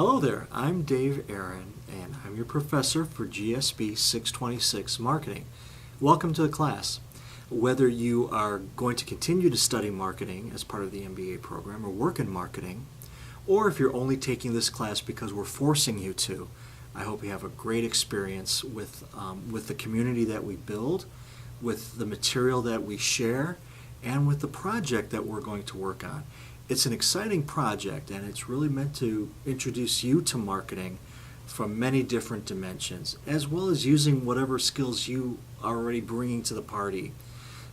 Hello there, I'm Dave Aaron, and I'm your professor for GSB 626 Marketing. Welcome to the class. Whether you are going to continue to study marketing as part of the MBA program or work in marketing, or if you're only taking this class because we're forcing you to, I hope you have a great experience with the community that we build, with the material that we share, and with the project that we're going to work on. It's an exciting project, and it's really meant to introduce you to marketing from many different dimensions, as well as using whatever skills you are already bringing to the party.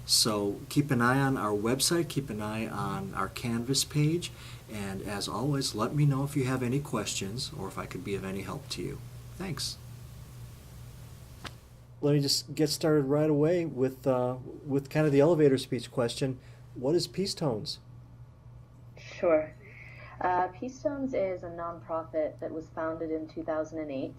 So keep an eye on our website, keep an eye on our Canvas page, and as always, let me know if you have any questions or if I could be of any help to you. Thanks. Let me just get started right away with kind of the elevator speech question. What is Peacetones? Sure. Peacetones is a nonprofit that was founded in 2008.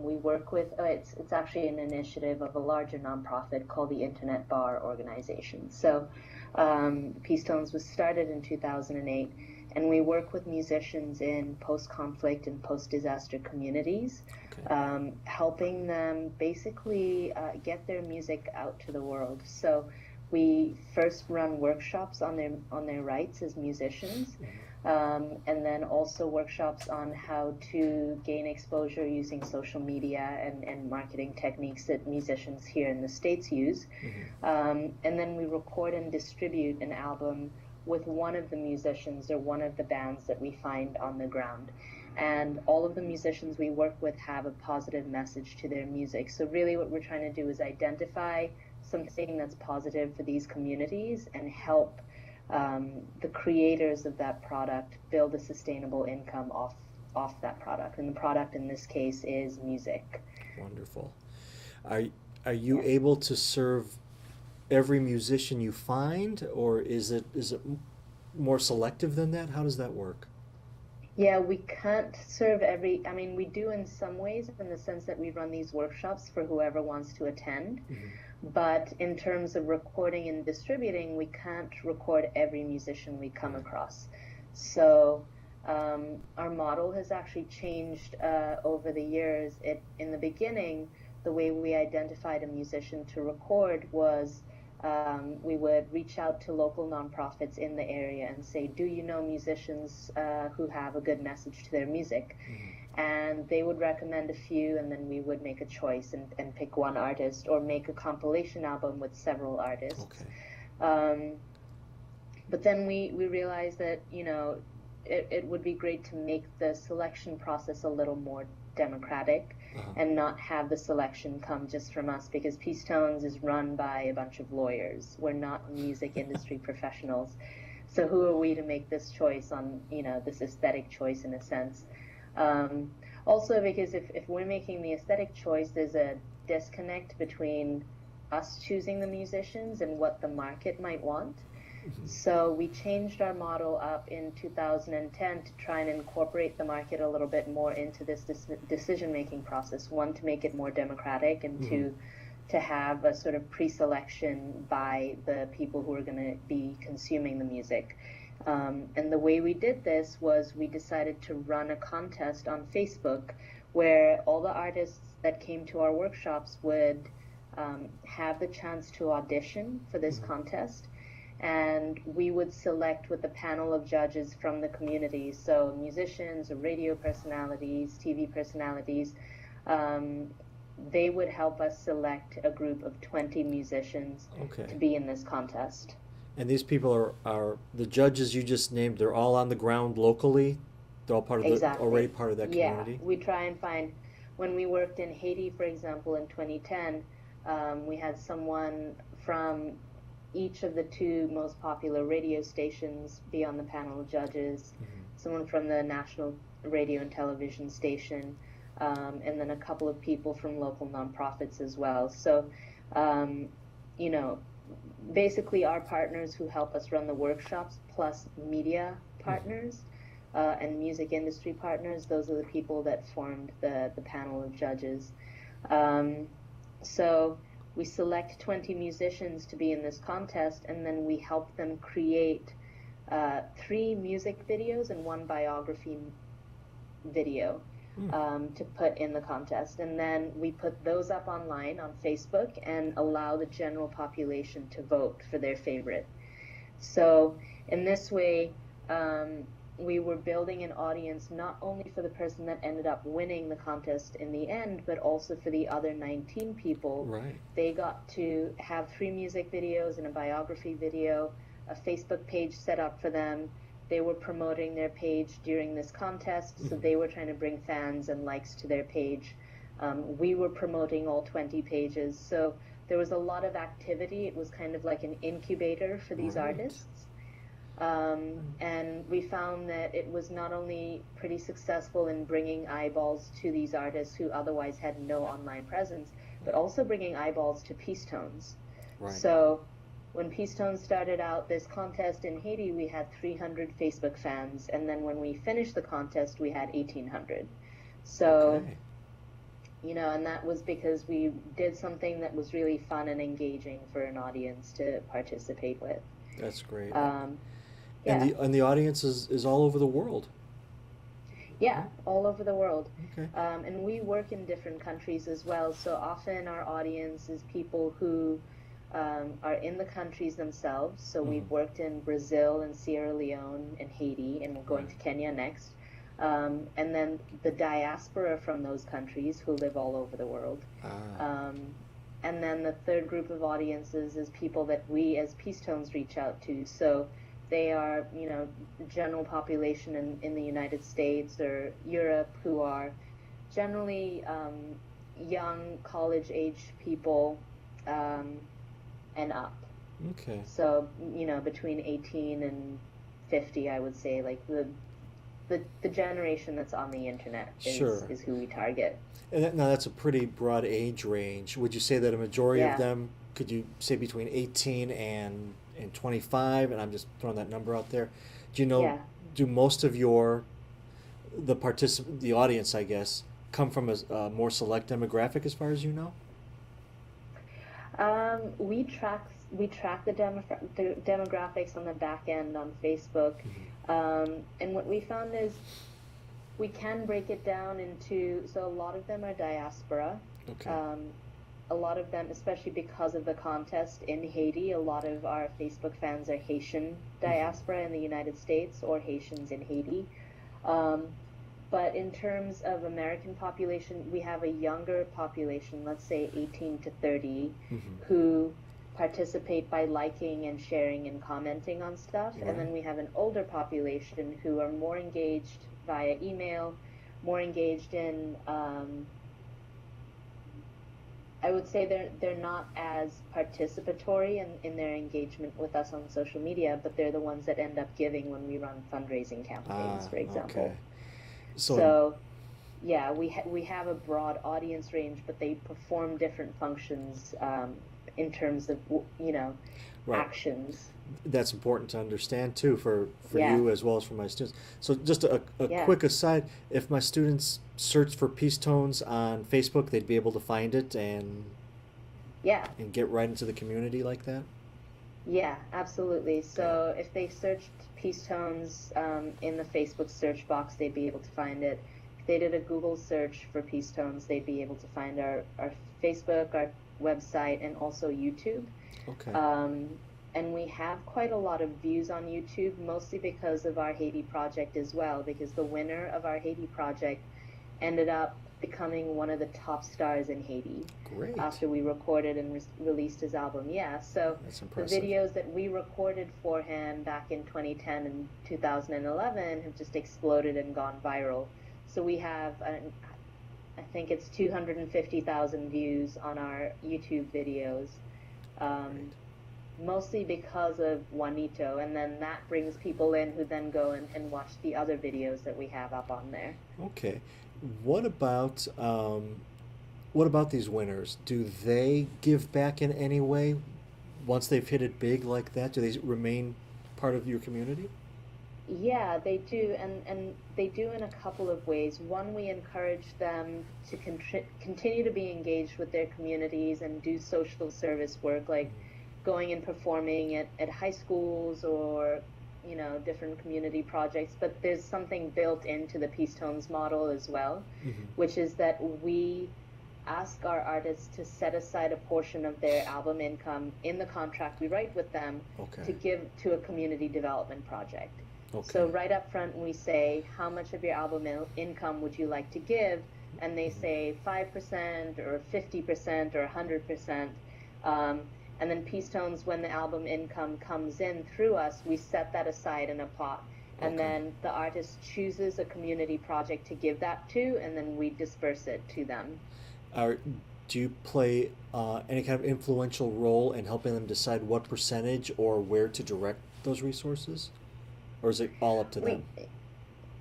We work with, it's actually an initiative of a larger nonprofit called the Internet Bar Organization. So Peacetones was started in 2008, and we work with musicians in post-conflict and post-disaster communities, Okay. helping them basically get their music out to the world. So we first run workshops on their rights as musicians, and then also workshops on how to gain exposure using social media and marketing techniques that musicians here in the States use. And then we record and distribute an album with one of the musicians or one of the bands that we find on the ground. And all of the musicians we work with have a positive message to their music. So really what we're trying to do is identify something that's positive for these communities and help the creators of that product build a sustainable income off that product. And the product in this case is music. Wonderful. Are you Yeah. able to serve every musician you find, or is it more selective than that? How does that work? Yeah, we can't serve I mean, we do in some ways in the sense that we run these workshops for whoever wants to attend. But in terms of recording and distributing, we can't record every musician we come Right. across. So our model has actually changed over the years. In the beginning, the way we identified a musician to record was we would reach out to local nonprofits in the area and say, do you know musicians who have a good message to their music? And they would recommend a few, and then we would make a choice and pick one artist or make a compilation album with several artists. Okay. Um, but then we realized that, it would be great to make the selection process a little more democratic Uh-huh. and not have the selection come just from us, because Peacetones is run by a bunch of lawyers. We're not music industry professionals. So who are we to make this choice on, this aesthetic choice in a sense? Also, because if we're making the aesthetic choice, there's a disconnect between us choosing the musicians and what the market might want. So we changed our model up in 2010 to try and incorporate the market a little bit more into this decision-making process. One, to make it more democratic, and two, to have a sort of pre-selection by the people who are going to be consuming the music. And the way we did this was we decided to run a contest on Facebook where all the artists that came to our workshops would have the chance to audition for this contest. And we would select with a panel of judges from the community, so musicians, radio personalities, TV personalities. They would help us select a group of 20 musicians Okay. to be in this contest. And these people are the judges you just named, they're all on the ground locally? They're all already Exactly. part of that Yeah, community? we try and find, when we worked in Haiti, for example, in 2010, we had someone from each of the two most popular radio stations be on the panel of judges, someone from the national radio and television station, and then a couple of people from local nonprofits as well. So, you know, basically our partners who help us run the workshops, plus media partners and music industry partners, those are the people that formed the panel of judges. So we select 20 musicians to be in this contest, and then we help them create 3 music videos and 1 biography video to put in the contest. And then we put those up online on Facebook and allow the general population to vote for their favorite. So in this way, we were building an audience not only for the person that ended up winning the contest in the end, but also for the other 19 people. Right. They got to have 3 music videos and a biography video, a Facebook page set up for them. They were promoting their page during this contest, so they were trying to bring fans and likes to their page. We were promoting all 20 pages, so there was a lot of activity. It was kind of like an incubator for these artists. And we found that it was not only pretty successful in bringing eyeballs to these artists who otherwise had no online presence, but also bringing eyeballs to Peacetones. Right. So when Peacetones started out this contest in Haiti, we had 300 Facebook fans, and then when we finished the contest, we had 1,800. So, you know, and that was because we did something that was really fun and engaging for an audience to participate with. That's great. Yeah. And the audience is all over the world. Yeah, all over the world. Okay. And we work in different countries as well, so often our audience is people who are in the countries themselves. So we've worked in Brazil and Sierra Leone and Haiti, and we're going to Kenya next. And then the diaspora from those countries who live all over the world. And then the third group of audiences is people that we as Peacetones reach out to. So they are, you know, general population in the United States or Europe who are generally young college-age people and up. Okay. So, you know, between 18 and 50, I would say, like the generation that's on the internet is who we target. And now that's a pretty broad age range. Would you say that a majority of them, could you say between 18 and 25, and I'm just throwing that number out there. Do you know, do most of the audience, I guess, come from a more select demographic as far as you know? We track the demographics on the back end on Facebook, and what we found is we can break it down into, so a lot of them are diaspora. Okay. A lot of them, especially because of the contest in Haiti, a lot of our Facebook fans are Haitian diaspora in the United States or Haitians in Haiti. But in terms of American population, we have a younger population, let's say 18 to 30, who participate by liking and sharing and commenting on stuff. And then we have an older population who are more engaged via email, more engaged in I would say they're not as participatory in their engagement with us on social media, but they're the ones that end up giving when we run fundraising campaigns, for example. Okay. So yeah, we have a broad audience range, but they perform different functions in terms of, you know, actions. That's important to understand too for you as well as for my students. So just a quick aside, if my students search for Peacetones on Facebook, they'd be able to find it and get right into the community like that? Yeah, absolutely. So if they searched Peacetones in the Facebook search box, they'd be able to find it. If they did a Google search for Peacetones, they'd be able to find our Facebook, our website, and also YouTube. Okay. And we have quite a lot of views on YouTube, mostly because of our Haiti project as well, because the winner of our Haiti project ended up becoming one of the top stars in Haiti. Great. After we recorded and released his album. So the videos that we recorded for him back in 2010 and 2011 have just exploded and gone viral. So we have, I think it's 250,000 views on our YouTube videos. Mostly because of Juanito, and then that brings people in who then go and watch the other videos that we have up on there. Okay. What about these winners? Do they give back in any way once they've hit it big like that? Do they remain part of your community? Yeah, they do, and they do in a couple of ways. One, we encourage them to continue to be engaged with their communities and do social service work, like going and performing at high schools or different community projects, but there's something built into the Peacetones model as well, which is that we ask our artists to set aside a portion of their album income in the contract we write with them to give to a community development project. So right up front, we say, how much of your album income would you like to give? And they say 5% or 50% or 100%. And then Peacetones, when the album income comes in through us, we set that aside in a pot. And then the artist chooses a community project to give that to, and then we disperse it to them. Do you play any kind of influential role in helping them decide what percentage or where to direct those resources? Or is it all up to them?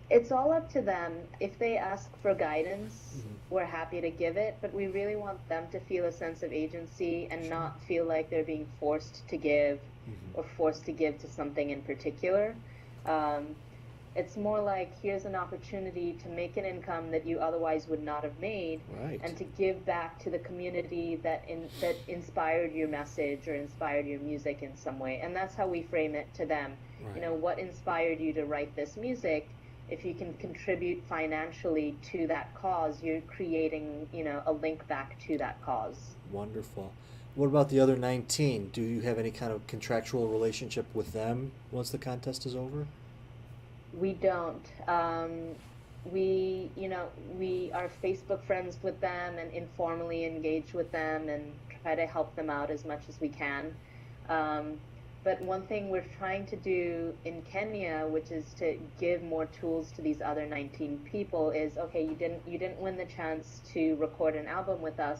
It's all up to them. If they ask for guidance, we're happy to give it, but we really want them to feel a sense of agency and not feel like they're being forced to give or forced to give to something in particular. It's more like, here's an opportunity to make an income that you otherwise would not have made, and to give back to the community that inspired your message or inspired your music in some way. And that's how we frame it to them. What inspired you to write this music? If you can contribute financially to that cause, you're creating, a link back to that cause. Wonderful. What about the other 19? Do you have any kind of contractual relationship with them once the contest is over? We don't. We are Facebook friends with them and informally engage with them and try to help them out as much as we can. But one thing we're trying to do in Kenya, which is to give more tools to these other 19 people, is, okay, you didn't win the chance to record an album with us,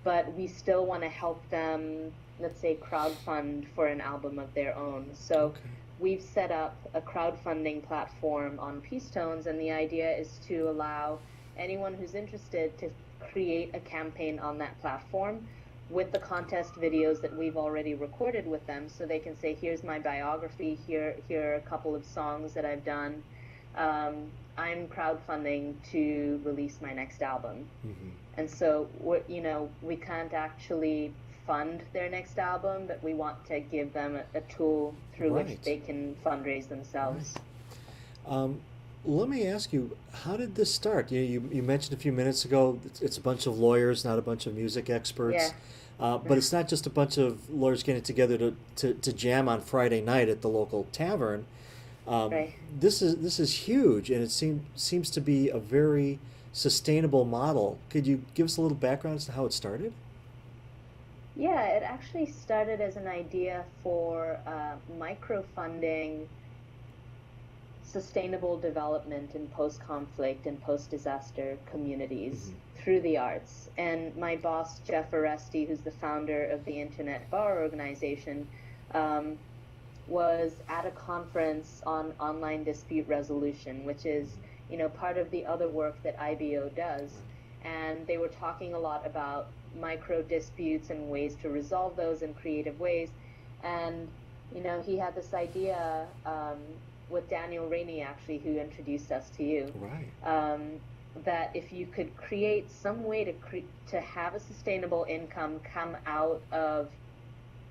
but we still want to help them, let's say, crowdfund for an album of their own. So we've set up a crowdfunding platform on Peacetones, and the idea is to allow anyone who's interested to create a campaign on that platform with the contest videos that we've already recorded with them, so they can say, here's my biography, here are a couple of songs that I've done. I'm crowdfunding to release my next album. And so we can't actually fund their next album, but we want to give them a tool through which they can fundraise themselves. Let me ask you, how did this start? You mentioned a few minutes ago it's a bunch of lawyers, not a bunch of music experts. But it's not just a bunch of lawyers getting together to jam on Friday night at the local tavern. This is huge, and it seems to be a very sustainable model. Could you give us a little background as to how it started? Yeah, it actually started as an idea for microfunding sustainable development in post-conflict and post-disaster communities through the arts. And my boss, Jeff Oresti, who's the founder of the Internet Bar Organization, was at a conference on online dispute resolution, which is, part of the other work that IBO does. And they were talking a lot about micro disputes and ways to resolve those in creative ways. And, he had this idea with Daniel Rainey, actually, who introduced us to you. That if you could create some way to have a sustainable income come out of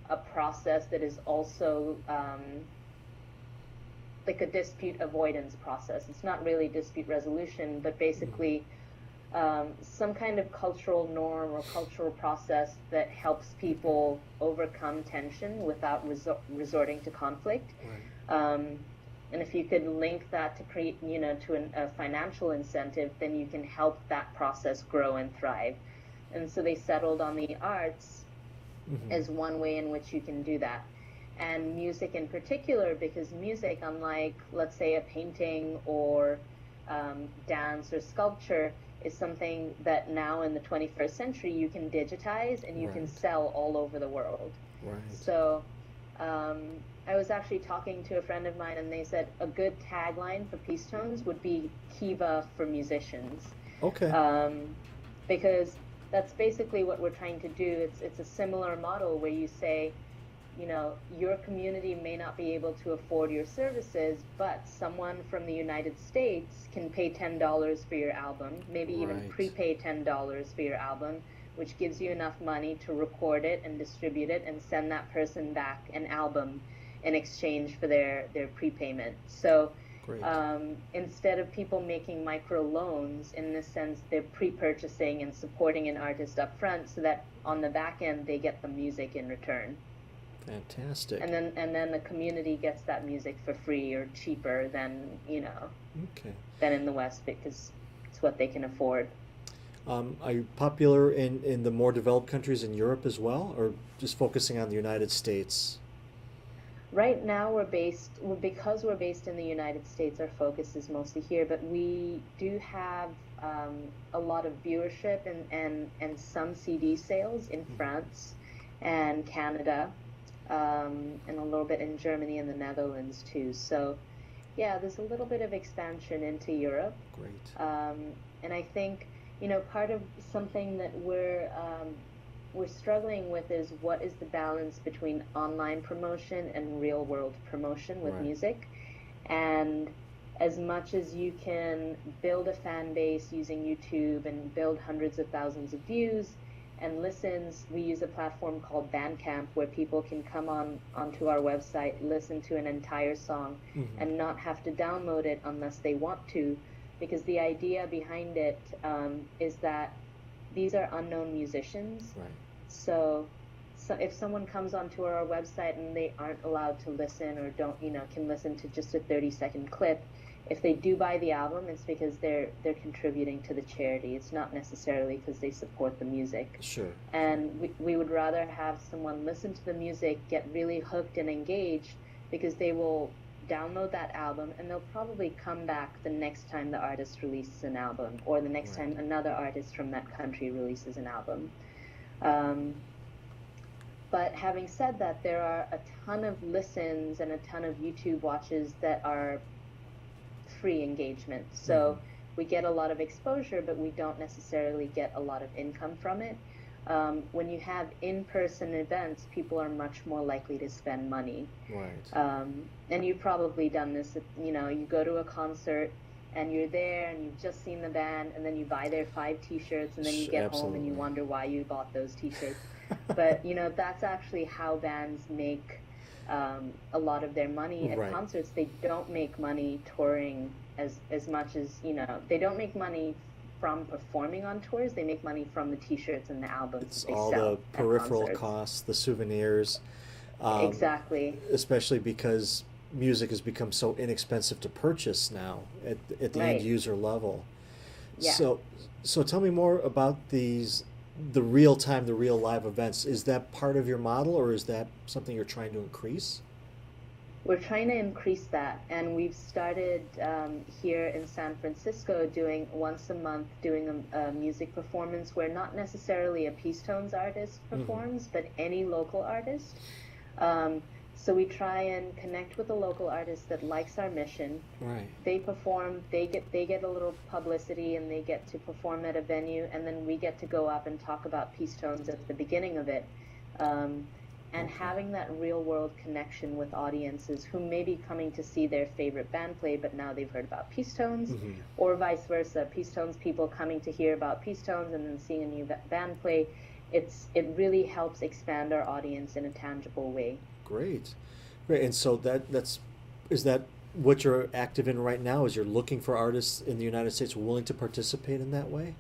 a process that is also like a dispute avoidance process. It's not really dispute resolution, but basically some kind of cultural norm or cultural process that helps people overcome tension without resorting to conflict. And if you could link that to create, to a financial incentive, then you can help that process grow and thrive. And so they settled on the arts as one way in which you can do that. And music in particular, because music, unlike, let's say, a painting or dance or sculpture, is something that now in the 21st century you can digitize and you can sell all over the world. So I was actually talking to a friend of mine, and they said a good tagline for Peacetones would be Kiva for musicians. Because that's basically what we're trying to do. It's a similar model where you say, your community may not be able to afford your services, but someone from the United States can pay $10 for your album, maybe even prepay $10 for your album, which gives you enough money to record it and distribute it and send that person back an album in exchange for their prepayment. So Great. instead of people making micro loans, in this sense, they're pre-purchasing and supporting an artist up front so that on the back end they get the music in return. Fantastic. And then the community gets that music for free or cheaper than, Okay. than in the West because it's what they can afford. Are you popular in the more developed countries in Europe as well, or just focusing on the United States? Right now because we're based in the United States, our focus is mostly here, but we do have a lot of viewership and some CD sales in France and Canada, and a little bit in Germany and the Netherlands too. So yeah, there's a little bit of expansion into Europe. Great. And I think, part of something that we're struggling with is what is the balance between online promotion and real world promotion with Right. music. And as much as you can build a fan base using YouTube and build hundreds of thousands of views and listens, we use a platform called Bandcamp where people can come onto our website, listen to an entire song, Mm-hmm. and not have to download it unless they want to, because the idea behind it is that these are unknown musicians. Right. So if someone comes onto our website and they aren't allowed to listen or don't, can listen to just a 30-second clip, if they do buy the album, it's because they're contributing to the charity. It's not necessarily because they support the music. Sure. And we would rather have someone listen to the music, get really hooked and engaged, because they will download that album and they'll probably come back the next time the artist releases an album, or the next Right. time another artist from that country releases an album. But having said that, there are a ton of listens and a ton of YouTube watches that are free engagement. So we get a lot of exposure, but we don't necessarily get a lot of income from it. When you have in-person events, people are much more likely to spend money. Right. And you've probably done this, you go to a concert and you're there and you've just seen the band and then you buy their 5 t-shirts and then you get home and you Absolutely. wonder why you bought those t-shirts. But, that's actually how bands make a lot of their money at Right. concerts. They don't make money touring as much as, they don't make money from performing on tours. They make money from the t-shirts and the albums It's that they all sell the at peripheral concerts. costs, the souvenirs. Exactly. Especially because music has become so inexpensive to purchase now at the Right. end user level. Yeah. So tell me more about the real time, the real live events. Is that part of your model, or is that something you're trying to increase? We're trying to increase that, and we've started here in San Francisco doing once a month doing a music performance where not necessarily a Peacetones artist performs, but any local artist. So we try and connect with a local artist that likes our mission. Right. They perform, they get a little publicity, and they get to perform at a venue, and then we get to go up and talk about Peacetones at the beginning of it. And Okay. having that real world connection with audiences who may be coming to see their favorite band play, but now they've heard about Peacetones, or vice versa. Peacetones people coming to hear about Peacetones and then seeing a new band play. It really helps expand our audience in a tangible way. Great. Great. And so is that what you're active in right now? Is you're looking for artists in the United States willing to participate in that way?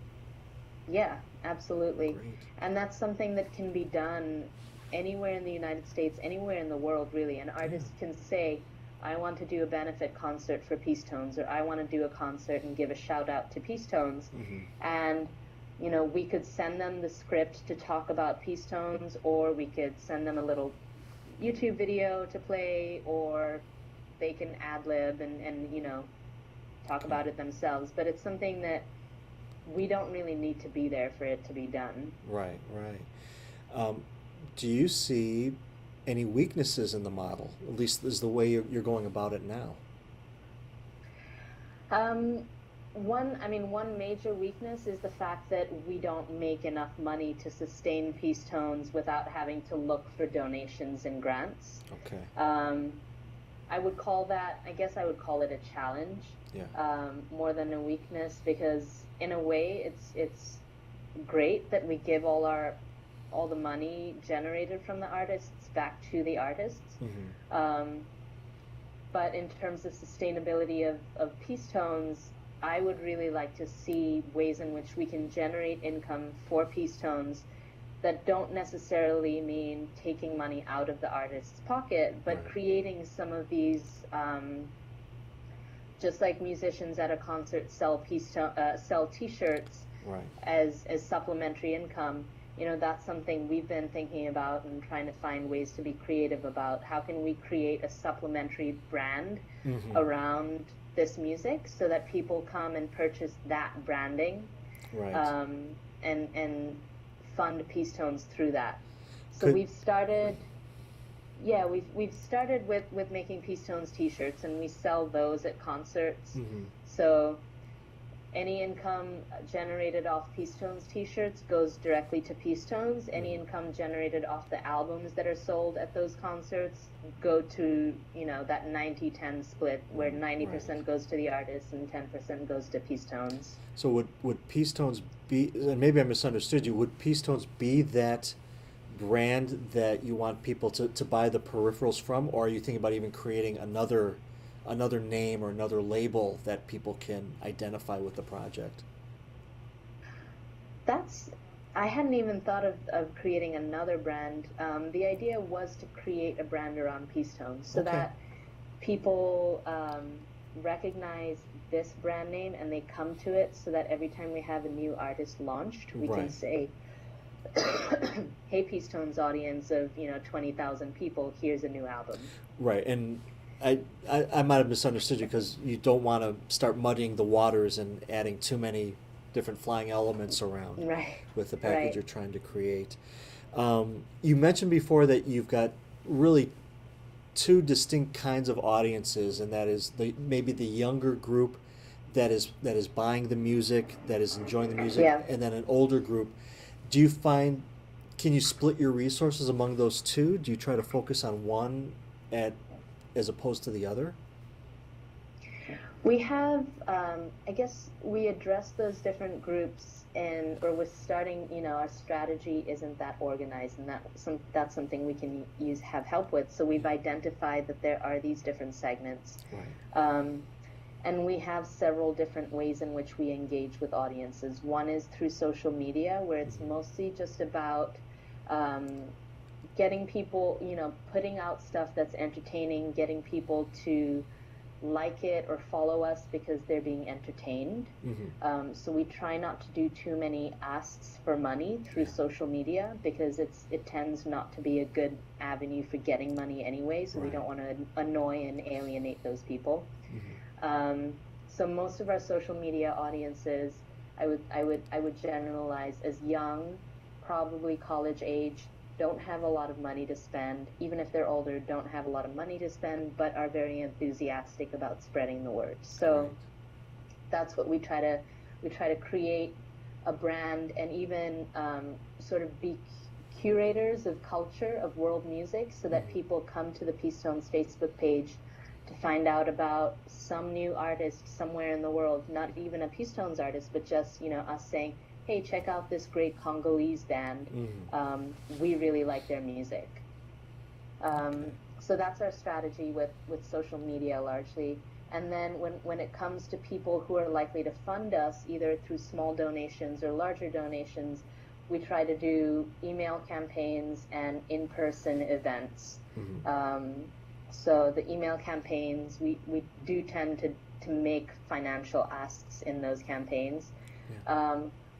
Yeah, absolutely. Great. And that's something that can be done anywhere in the United States, anywhere in the world, really. An artist can say, I want to do a benefit concert for Peacetones, or I want to do a concert and give a shout out to Peacetones. And, we could send them the script to talk about Peacetones, or we could send them a little YouTube video to play, or they can ad-lib and talk about it themselves. But it's something that we don't really need to be there for it to be done. Right, right. Do you see any weaknesses in the model? At least is the way you're going about it now. One major weakness is the fact that we don't make enough money to sustain Peacetones without having to look for donations and grants. Okay. I guess I would call it a challenge, Yeah. more than a weakness, because in a way it's great that we give all the money generated from the artists back to the artists. Mm-hmm. But in terms of sustainability of Peacetones, I would really like to see ways in which we can generate income for Peacetones that don't necessarily mean taking money out of the artist's pocket, but Right. creating some of these, just like musicians at a concert sell T-shirts Right. as supplementary income. You know, that's something we've been thinking about and trying to find ways to be creative about. How can we create a supplementary brand Mm-hmm. around this music so that people come and purchase that branding, Right. and fund Peacetones through that. So Could we've started, yeah, we've started with making Peacetones T-shirts, and we sell those at concerts. Mm-hmm. So any income generated off Peacetones T-shirts goes directly to Peacetones. Any income generated off the albums that are sold at those concerts go to, you know, that 90-10 split where 90% Right. goes to the artists and 10% goes to Peacetones. So would Peacetones be, and maybe I misunderstood you, would Peacetones be that brand that you want people to buy the peripherals from, or are you thinking about even creating another name or another label that people can identify with the project? That's, I hadn't even thought of creating another brand. The idea was to create a brand around Peacetones so Okay. that people recognize this brand name and they come to it, so that every time we have a new artist launched, we can Right. say, hey, Peacetones audience of, you know, 20,000 people, here's a new album. Right, and I might have misunderstood you because you don't want to start muddying the waters and adding too many different flying elements around Right, with the package right. you're trying to create. You mentioned before that you've got really two distinct kinds of audiences, and that is maybe the younger group that is buying the music, that is enjoying the music, Yeah. and then an older group. Do you find, can you split your resources among those two? Do you try to focus on one at as opposed to the other? We have, I guess we address those different groups, or with starting, you know, our strategy isn't that organized, and that's something we can have help with. So we've identified that there are these different segments. Right. And we have several different ways in which we engage with audiences. One is through social media, where it's mostly just about getting people, you know, putting out stuff that's entertaining, getting people to like it or follow us because they're being entertained. Mm-hmm. So we try not to do too many asks for money through social media, because it tends not to be a good avenue for getting money anyway. So we don't want to annoy and alienate those people. So most of our social media audiences, I would generalize as young, probably college age, don't have a lot of money to spend. Even if they're older, don't have a lot of money to spend, but are very enthusiastic about spreading the word. So that's what we try to create a brand, and even sort of be curators of culture, of world music, so that people come to the Peacetones Facebook page to find out about some new artist somewhere in the world, not even a Peacetones artist, but just, you know, us saying, hey, check out this great Congolese band. We really like their music. So that's our strategy with social media largely. And then when it comes to people who are likely to fund us, either through small donations or larger donations, we try to do email campaigns and in-person events. So the email campaigns, we do tend to make financial asks in those campaigns.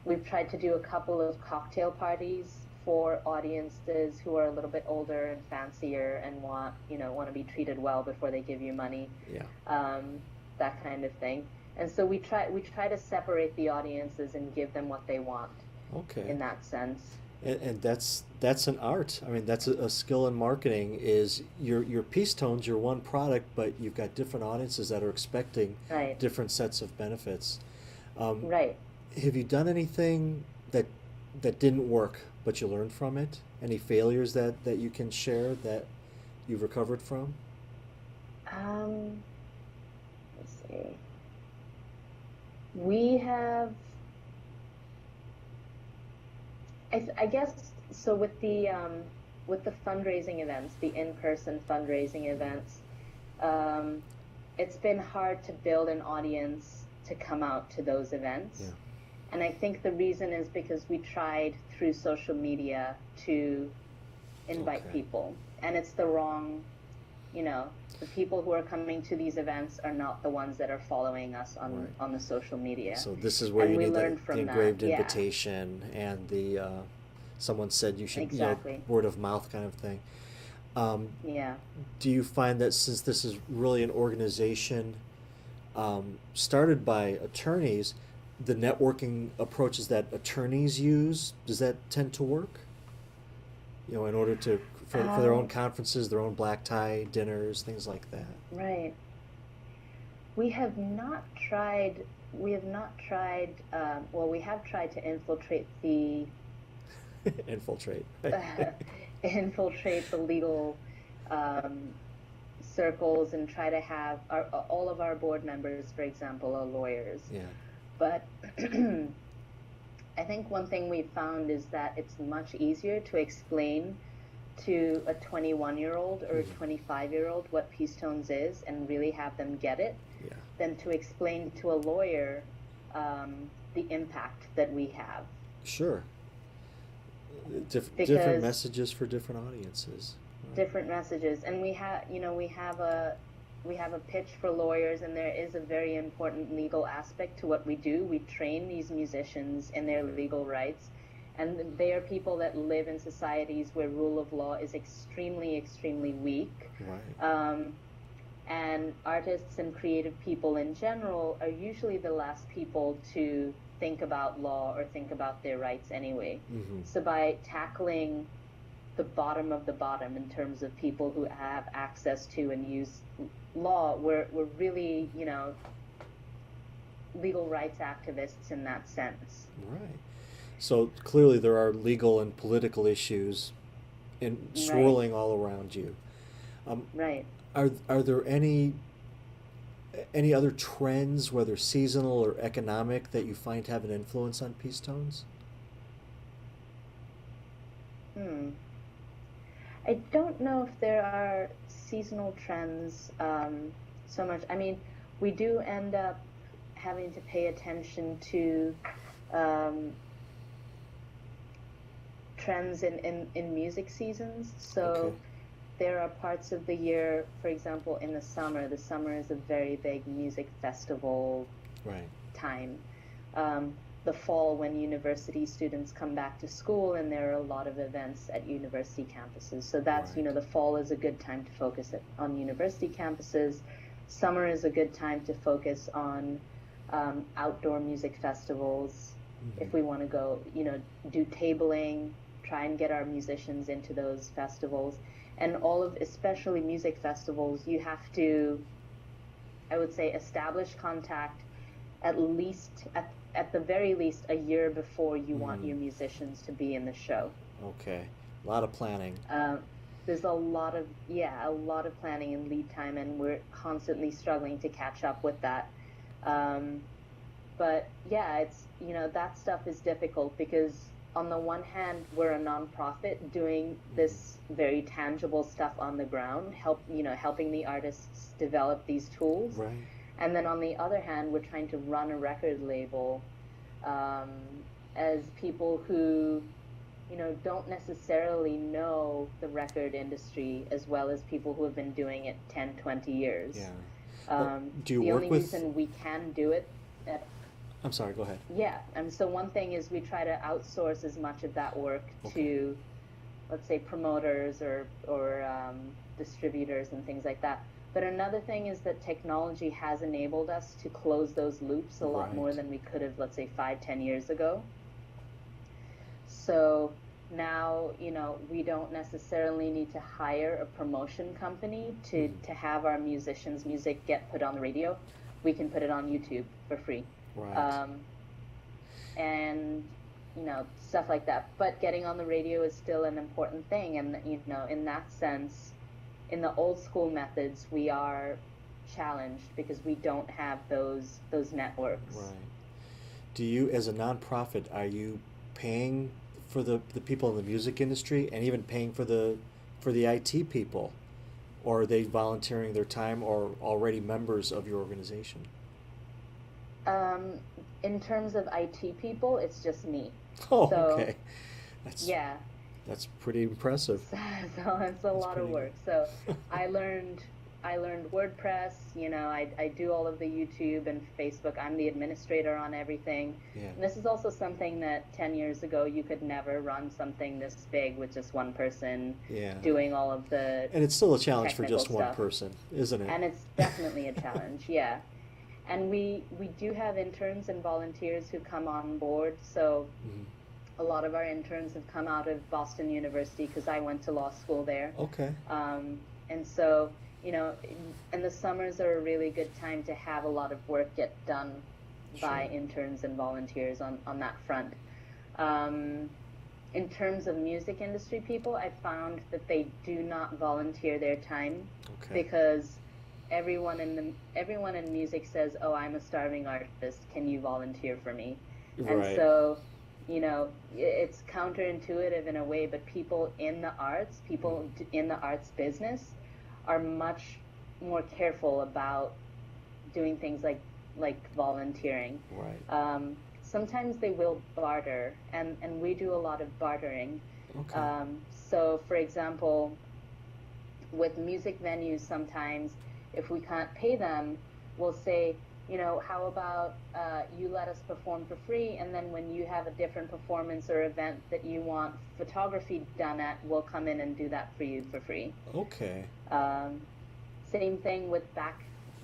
We've tried to do a couple of cocktail parties for audiences who are a little bit older and fancier and want to be treated well before they give you money. That kind of thing. And so we try to separate the audiences and give them what they want. Okay. In that sense. And that's an art. I mean, that's a skill in marketing. Is your Peacetones, your one product, but you've got different audiences that are expecting different sets of benefits. Right. Have you done anything that didn't work, but you learned from it? Any failures that you can share that you've recovered from? Let's see. We have. I guess so with the with the fundraising events, the in-person fundraising events, um, it's been hard to build an audience to come out to those events. Yeah. And I think the reason is because we tried through social media to invite Okay. people, and it's the wrong, you know, the people who are coming to these events are not the ones that are following us Right. on the social media. So this is where And you we need learned the from that. engraved Yeah, invitation and the someone said you should, exactly. word of mouth kind of thing. Um, Yeah. do you find that since this is really an organization started by attorneys, the networking approaches that attorneys use, does that tend to work? In order to for their own Um, conferences, their own black tie dinners, things like that. right. We have not tried. We have not tried. Well, we have tried to infiltrate the Infiltrate. Right? infiltrate the legal um, circles and try to have all of our board members, for example, are lawyers. Yeah. But I think one thing we found is that it's much easier to explain to a 21-year-old or a 25-year-old what Peacetones is and really have them get it Yeah. than to explain to a lawyer the impact that we have. Sure. Different Because messages for different audiences. Right. different messages, and we have a pitch for lawyers, and there is a very important legal aspect to what we do. We train these musicians in their legal rights, and they are people that live in societies where rule of law is extremely, extremely weak. Right. And artists and creative people in general are usually the last people to think about law or think about their rights anyway. Mm-hmm. So by tackling the bottom of the bottom in terms of people who have access to and use law, we're really, legal rights activists in that sense. Right. So clearly there are legal and political issues swirling all around you. Right. Are there any other trends, whether seasonal or economic, that you find have an influence on Peacetones? I don't know if there are seasonal trends so much. I mean, we do end up having to pay attention to trends in music seasons. So Okay. there are parts of the year, for example, in the summer. The summer is a very big music festival Right. time. The fall, when university students come back to school, and there are a lot of events at university campuses. So that's, Right. the fall is a good time to focus on university campuses. Summer is a good time to focus on outdoor music festivals. If we want to go, do tabling, try and get our musicians into those festivals. And especially music festivals, you have to, I would say, establish contact at the very least a year before you want your musicians to be in the show. Okay. A lot of planning. There's a lot of planning and lead time, and we're constantly struggling to catch up with that. But yeah, it's that stuff is difficult because on the one hand we're a nonprofit doing this very tangible stuff on the ground, helping the artists develop these tools. Right. And then on the other hand, we're trying to run a record label as people who, don't necessarily know the record industry as well as people who have been doing it 10, 20 years. Yeah. Do you the work only with... reason we can do it I'm sorry, go ahead. yeah, and so one thing is we try to outsource as much of that work to, let's say, promoters or distributors and things like that. But another thing is that technology has enabled us to close those loops a lot more than we could have, let's say, 5-10 years ago. So now, we don't necessarily need to hire a promotion company to have our musicians' music get put on the radio. We can put it on YouTube for free. Right. And stuff like that. But getting on the radio is still an important thing, and in that sense, in the old school methods, we are challenged because we don't have those networks. Right. Do you, as a nonprofit, are you paying for the people in the music industry, and even paying for the IT people? Or are they volunteering their time or already members of your organization? Um, in terms of IT people, it's just me. Oh, So okay. That's yeah, that's pretty impressive. so, so it's a That's lot of pretty work. So I learned I learned WordPress. I do all of the YouTube and Facebook. I'm the administrator on everything. Yeah. And this is also something that 10 years ago you could never run something this big with just one person Yeah. doing all of the And it's still a challenge for technical just one stuff. person, isn't it? And it's definitely a challenge, yeah. And we do have interns and volunteers who come on board. So Mhm. a lot of our interns have come out of Boston University because I went to law school there. Okay. And so, and the summers are a really good time to have a lot of work get done by Sure. interns and volunteers on that front. Um, in terms of music industry people, I found that they do not volunteer their time Okay. because everyone in music says, "Oh, I'm a starving artist. Can you volunteer for me?" And Right. so, it's counterintuitive in a way, but people Mhm. in the arts business are much more careful about doing things like volunteering. Right. Sometimes they will barter, and we do a lot of bartering. Okay. So, for example, with music venues, sometimes if we can't pay them, we'll say, how about you let us perform for free, and then when you have a different performance or event that you want photography done at, we'll come in and do that for you for free. Okay. Um, Same thing with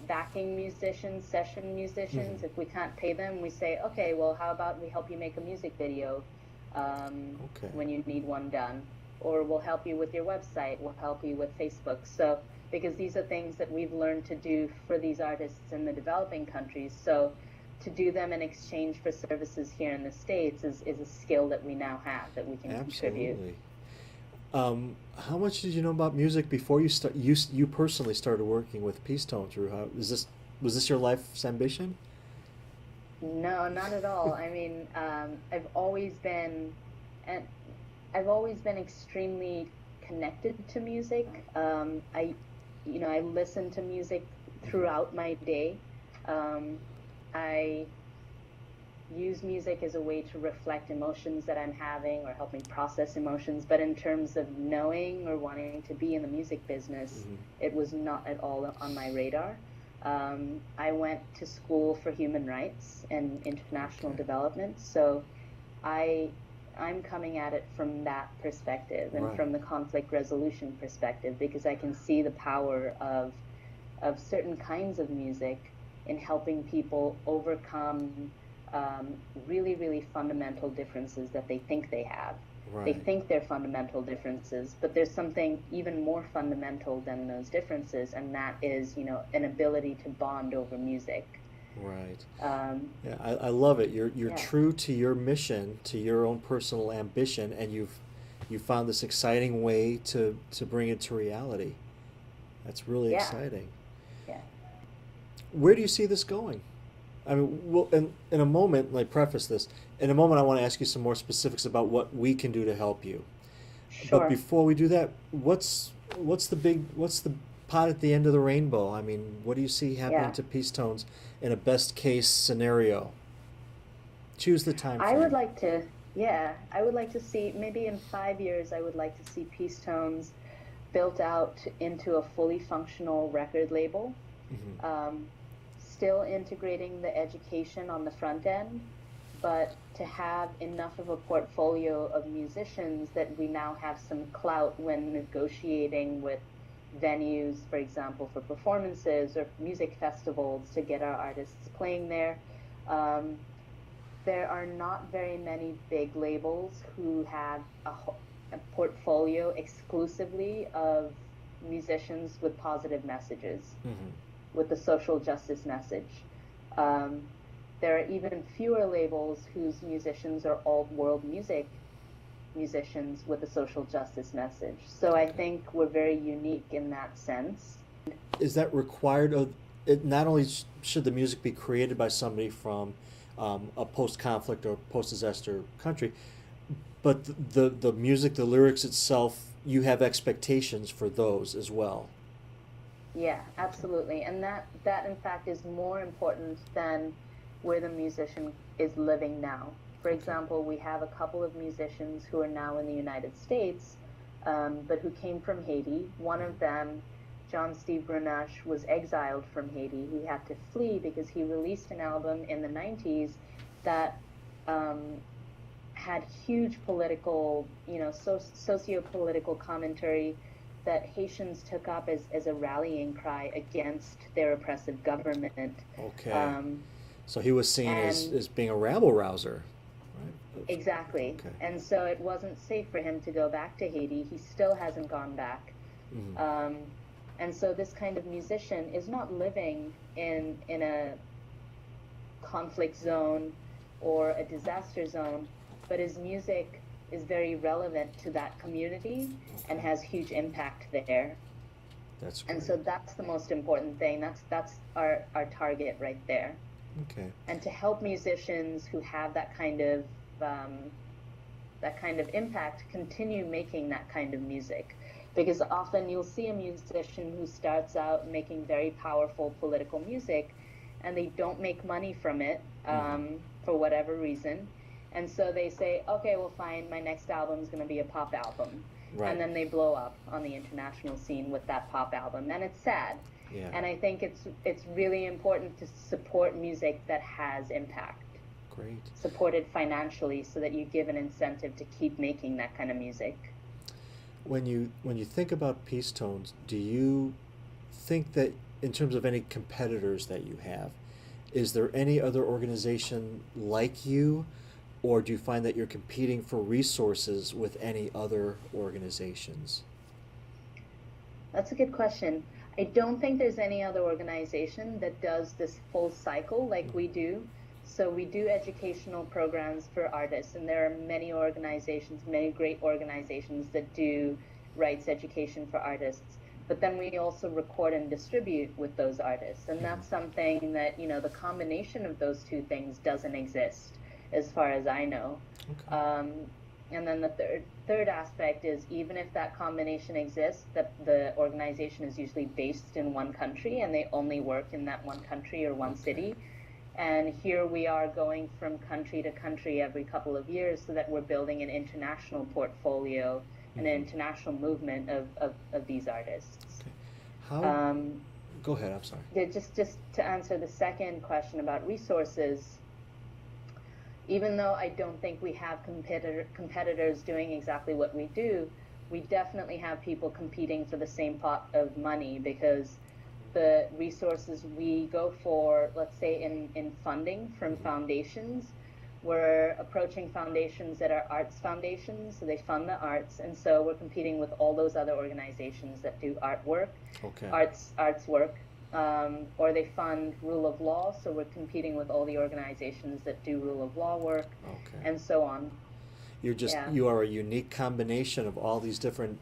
backing musicians, session Mhm. musicians. If we can't pay them, we say, okay, well, how about we help you make a music video Okay. when you need one done, or we'll help you with your website, we'll help you with Facebook. So because these are things that we've learned to do for these artists in the developing countries, so to do them in exchange for services here in the States is a skill that we now have that we can contribute. Absolutely. How much did you know about music before you personally started working with Peacetones? Through how is this was this your life's ambition? No, not at all. I mean, and I've always been extremely connected to music. I listen to music Mhm. throughout my day. Um, I use music as a way to reflect emotions that I'm having or help me process emotions. But in terms of knowing or wanting to be in the music business, Mhm. it was not at all on my radar. I went to school for human rights and international Okay. development, so I I'm coming at it from that perspective and Right. from the conflict resolution perspective because I can see the power of certain kinds of music in helping people overcome really, really fundamental differences that they think they have. They Right. think they're fundamental differences, but there's something even more fundamental than those differences, and that is, an ability to bond over music. Right. Um, Yeah, I love it. You're yeah, true to your mission, to your own personal ambition, and you found this exciting way to bring it to reality. That's really yeah, exciting. yeah, Where do you see this going? I mean, well, in a moment, like preface this, in a moment, I want to ask you some more specifics about what we can do to help you. But sure. before we do that, what's the pot at the end of the rainbow? I mean, what do you see happening Yeah. to Peacetones in a best case scenario? Choose the time I would frame. like to, yeah, I would like to see maybe in 5 years, I would like to see Peacetones built out into a fully functional record label, Hmm. um, still integrating the education on the front end, but to have enough of a portfolio of musicians that we now have some clout when negotiating with venues, for example, for performances or music festivals to get our artists playing there. Um, there are not very many big labels who have a portfolio exclusively of musicians with positive messages, Hmm. with the social justice message. Um, there are even fewer labels whose musicians are all world music musicians with a social justice message. So I Okay. think we're very unique in that sense. Is that required of it? Not only should the music be created by somebody from a post-conflict or post-disaster country, But the music, the lyrics itself, you have expectations for those as well. Yeah, Okay. absolutely. And that in fact is more important than where the musician is living now. For Okay. example, we have a couple of musicians who are now in the United States, but who came from Haiti. One of Mhm. them, John Steve Brunache, was exiled from Haiti. He had to flee because he released an album in the 90s that um, had huge political, socio-political commentary that Haitians took up as a rallying cry against their oppressive government. Okay. Um, So he was seen and as being a rabble rouser, right? exactly. Okay. And so it wasn't safe for him to go back to Haiti. He still hasn't gone back. Mhm. Um, and so this kind of musician is not living in a conflict zone or a disaster zone, but his music is very relevant to that community and Okay. has huge impact there. That's And great. so that's the most important thing. That's our target right there. Okay. And to help musicians who have um, that kind of impact continue making that kind of music, because often you'll see a musician who starts out making very powerful political music and they don't make money from it, Mhm. for whatever reason, and so they say, okay, well, fine, my next album is going to be a pop album, and Right. then they blow up on the international scene with that pop album, and it's sad. Yeah. And I think it's really important to support music that has impact, Great. supported financially, so that you give an incentive to keep making that kind of music. When you think about Peacetones, do you think that in terms of any competitors that you have, is there any other organization like you, or do you find that you're competing for resources with any other organizations? That's a good question. I don't think there's any other organization that does this full cycle like we do. So we do educational programs for artists, and there are many organizations, many great organizations that do rights education for artists. But then we also record and distribute with those artists. And Mhm. that's something that, the combination of those two things doesn't exist as far as I know. Okay. Um, and then the third aspect is, even if that combination exists, that the organization is usually based in one country and they only work in that one country or one Okay. city. And here we are going from country to country every couple of years, so that we're building an international portfolio and an Mhm. international movement of these artists. Okay. How? Um, Go ahead. I'm sorry. just to answer the second question about resources, even though I don't think we have competitors doing exactly what we do, we definitely have people competing for the same pot of money, because the resources we go for, let's say in funding from Mhm. foundations, we're approaching foundations that are arts foundations, so they fund the arts, and so we're competing with all those other organizations that do artwork, Okay. arts work, or they fund rule of law, so we're competing with all the organizations that do rule of law work, Okay. and so on. Yeah, You are a unique combination of all these different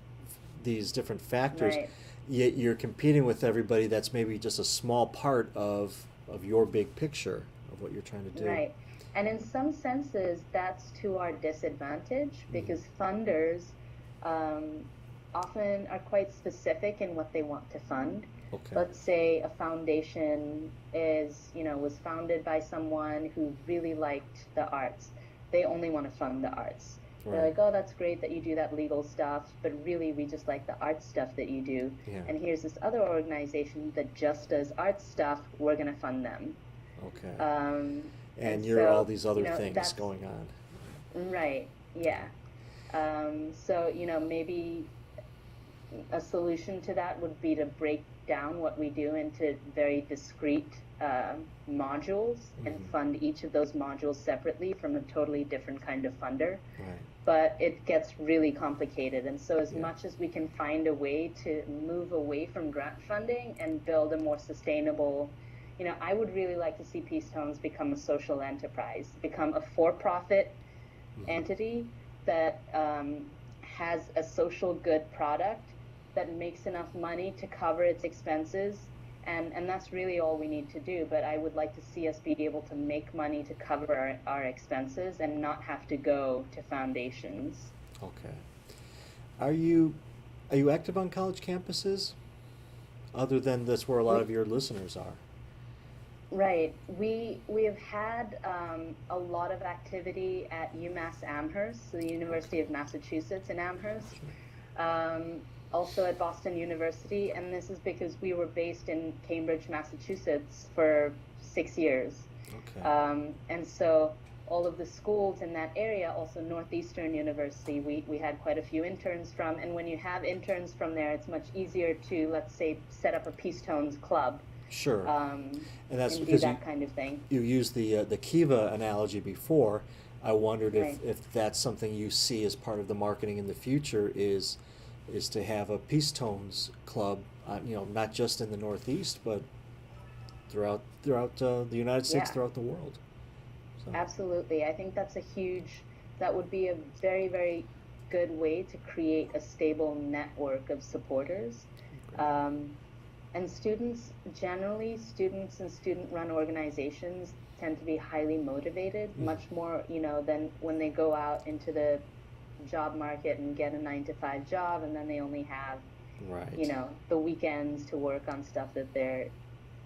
factors, right. yet you're competing with everybody that's maybe just a small part of your big picture of what you're trying to do. Right. And in some senses, that's to our disadvantage, Mhm. because funders um, often are quite specific in what they want to fund. Okay. Let's say a foundation was founded by someone who really liked the arts. They only want to fund the arts. They're Right. like, oh, that's great that you do that legal stuff, but really, we just like the art stuff that you do. Yeah. And here's this other organization that just does art stuff. We're going to fund them. Okay. And And you're all so, these other things that's going on. right. Okay. Yeah. So, maybe a solution to that would be to break down what we do into very discrete modules and Mhm. fund each of those modules separately from a totally different kind of funder. Right. But it gets really complicated. And so, as Yeah. much as we can find a way to move away from grant funding and build a more sustainable, I would really like to see Peacetones become a social enterprise, become a for profit Mhm. entity that has a social good product that makes enough money to cover its expenses and that's really all we need to do. But I would like to see us be able to make money to cover our expenses and not have to go to foundations. Okay. Are you are you active on college campuses? Other than that's where a lot We, of your listeners are. right. We have had a lot of activity at UMass Amherst, so the Okay. University of Massachusetts in Amherst. Sure. Um, Also at Boston University, and this is because we were based in Cambridge, Massachusetts for 6 years. Okay. And so all of the schools in that area, also Northeastern University, we had quite a few interns from. And when you have interns from there, it's much easier to, let's say, set up a Peacetones club Sure. um, And that's and do because that kind of thing. you used the Kiva analogy before. I wondered Right. if that's something you see as part of the marketing in the future is to have a Peacetones club, not just in the Northeast, but throughout the United States, Yeah, throughout the world. So, absolutely. I think that would be a very, very good way to create a stable network of supporters. great. Um, and students and student-run organizations tend to be highly motivated, Mhm. much more, than when they go out into the job market and get a 9 to 5 job, and then they only have, Right. the weekends to work on stuff that they're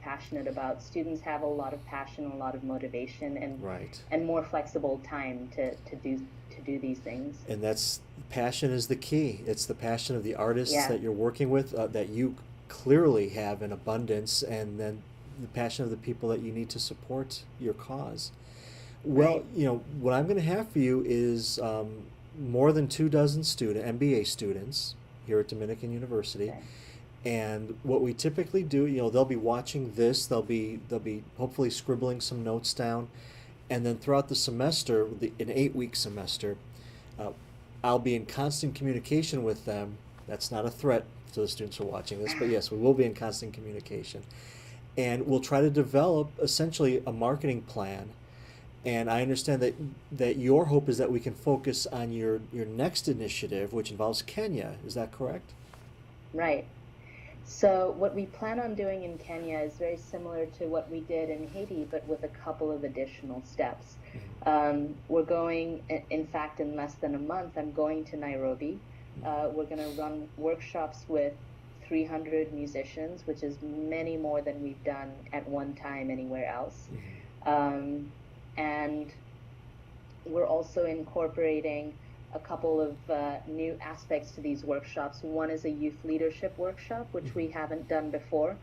passionate about. Students have a lot of passion, a lot of motivation, Right. and more flexible time to do these things. And that's passion is the key. It's the passion of the artists Yeah, that you're working with that you clearly have in abundance, and then the passion of the people that you need to support your cause. Well, right. what I'm going to have for you is more than 2 dozen MBA students here at Dominican University. Okay. And what we typically do, they'll be watching this. They'll be hopefully scribbling some notes down, and then throughout the semester, an 8-week semester, uh, I'll be in constant communication with them. That's not a threat to the students who are watching this, but yes, we will be in constant communication, and we'll try to develop essentially a marketing plan. And I understand that your hope is that we can focus on your next initiative, which involves Kenya. Is that correct? Right. So what we plan on doing in Kenya is very similar to what we did in Haiti, but with a couple of additional steps. Mhm. We're going, in fact, in less than a month, I'm going to Nairobi. We're going to run workshops with 300 musicians, which is many more than we've done at one time anywhere else. Mhm. Um, and we're also incorporating a couple of new aspects to these workshops. One is a youth leadership workshop, which we Mhm. haven't done before,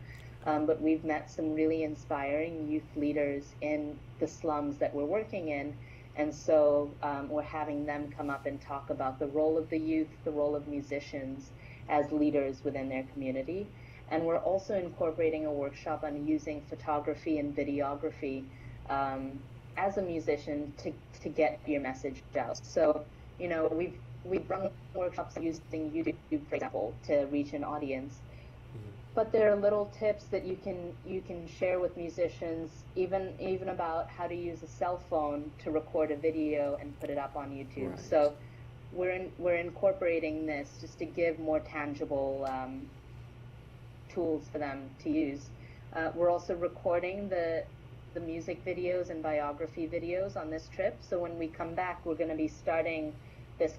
but we've met some really inspiring youth leaders in the slums that we're working in. And so we're having them come up and talk about the role of the youth, the role of musicians as leaders within their community. And we're also incorporating a workshop on using photography and videography um, as a musician to get your message out. So, we've run workshops using YouTube, for example, to reach an audience. Mhm. But there are little tips that you can share with musicians, even about how to use a cell phone to record a video and put it up on YouTube. Right. So we're incorporating this just to give more tangible tools for them to use. We're also recording the music videos and biography videos on this trip. So when we come back, we're going to be starting this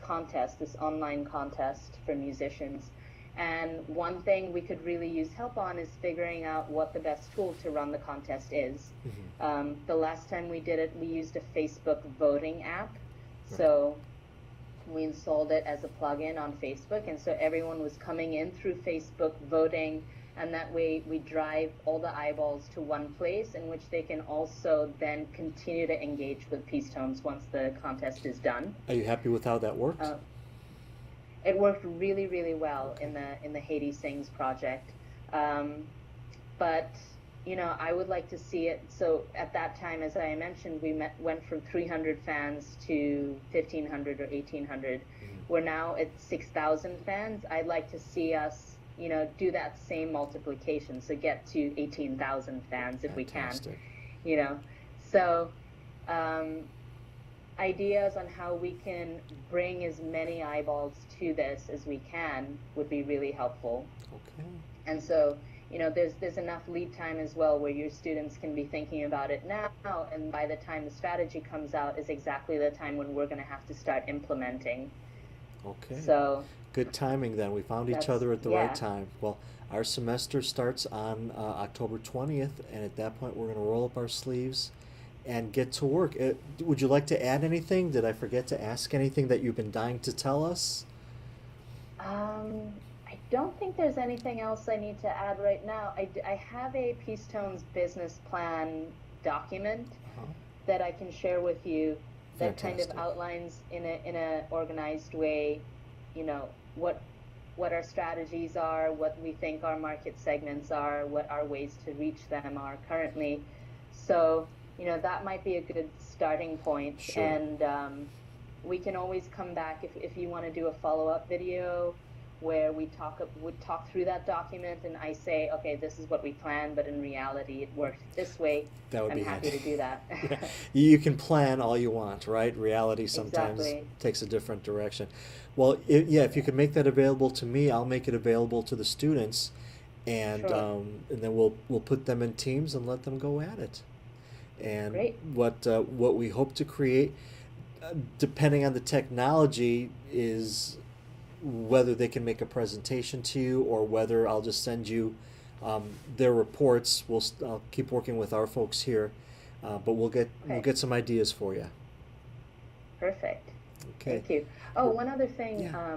online contest for musicians. And one thing we could really use help on is figuring out what the best tool to run the contest is. Mhm. The last time we did it, we used a Facebook voting app. Right. So we installed it as a plugin on Facebook, and so everyone was coming in through Facebook voting, and that way we drive all the eyeballs to one place in which they can also then continue to engage with Peacetones once the contest is done. Are you happy with how that worked? Uh, it worked really, really well Okay. in the Haiti Sings project. Um, but I would like to see it. So at that time, as I mentioned, went from 300 fans to 1,500 or 1,800. Mhm. We're now at 6,000 fans. I'd like to see us, do that same multiplication. So get to 18,000 fans if we can. Fantastic. You know, so um, ideas on how we can bring as many eyeballs to this as we can would be really helpful. Okay. And so, there's enough lead time as well where your students can be thinking about it now, and by the time the strategy comes out is exactly the time when we're going to have to start implementing. Okay. So Good timing then. We found each that's, other at the right yeah. time. Well, our semester starts on October 20th, and at that point, we're going to roll up our sleeves and get to work. Would you like to add anything? Did I forget to ask anything that you've been dying to tell us? I don't think there's anything else I need to add right now. I have a Peacetones business plan document Huh? that I can share with you that kind of Fantastic. outlines in a organized way, you know, what our strategies are, what we think our market segments are, what our ways to reach them are currently. So, that might be a good starting point. Sure. And we can always come back if you want to do a follow-up video where we would talk through that document and I say, okay, this is what we planned, but in reality it worked this way. That would I'm be happy handy. to do that. Yeah. You can plan all you want, right? Reality sometimes Exactly. takes a different direction. Well, yeah, if you could make that available to me, I'll make it available to the students, Sure. and then we'll put them in teams and let them go at it. And Great. what we hope to create, depending on the technology, is whether they can make a presentation to you or whether I'll just send you their reports. I'll keep working with our folks here, but we'll Okay. get some ideas for you. Perfect. Okay. Thank you. Oh, one other thing Yeah.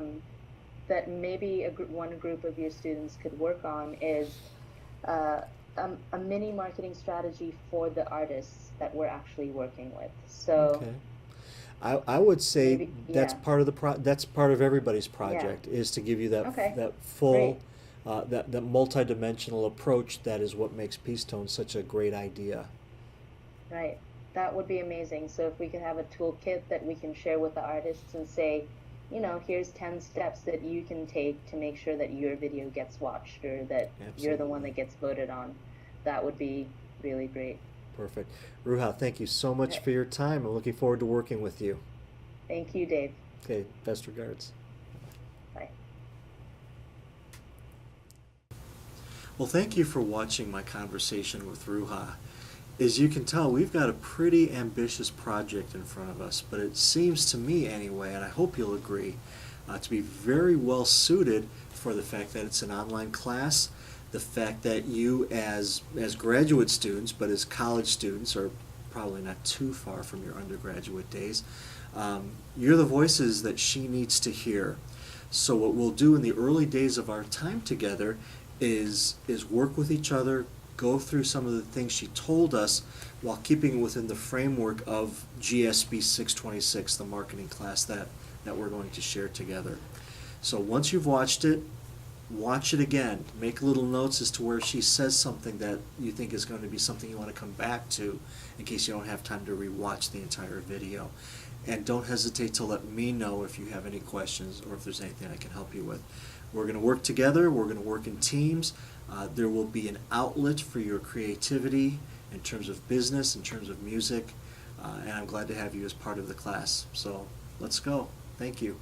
that maybe one group of your students could work on is uh, a mini marketing strategy for the artists that we're actually working with. So Okay. I would say maybe, that's yeah, part of that's part of everybody's yeah. project is to give you Okay, that full great. that multidimensional approach. That is what makes Peacetone such a great idea. Right. That would be amazing. So if we could have a toolkit that we can share with the artists and say, here's 10 steps that you can take to make sure that your video gets watched or that you're the one Absolutely. that gets voted on, that would be really great. Perfect. Ruha, thank you so much Okay. for your time. I'm looking forward to working with you. Thank you, Dave. Okay, best regards. Bye. Well, thank you for watching my conversation with Ruha. As you can tell, we've got a pretty ambitious project in front of us, but it seems to me anyway, and I hope you'll agree, to be very well suited for the fact that it's an online class, the fact that you as graduate students, but as college students, are probably not too far from your undergraduate days, you're the voices that she needs to hear. So what we'll do in the early days of our time together is work with each other, go through some of the things she told us while keeping within the framework of GSB 626, the marketing class that we're going to share together. So once you've watched it, watch it again. Make little notes as to where she says something that you think is going to be something you want to come back to in case you don't have time to rewatch the entire video. And don't hesitate to let me know if you have any questions or if there's anything I can help you with. We're going to work together. We're going to work in teams. There will be an outlet for your creativity in terms of business, in terms of music, and I'm glad to have you as part of the class. So let's go. Thank you.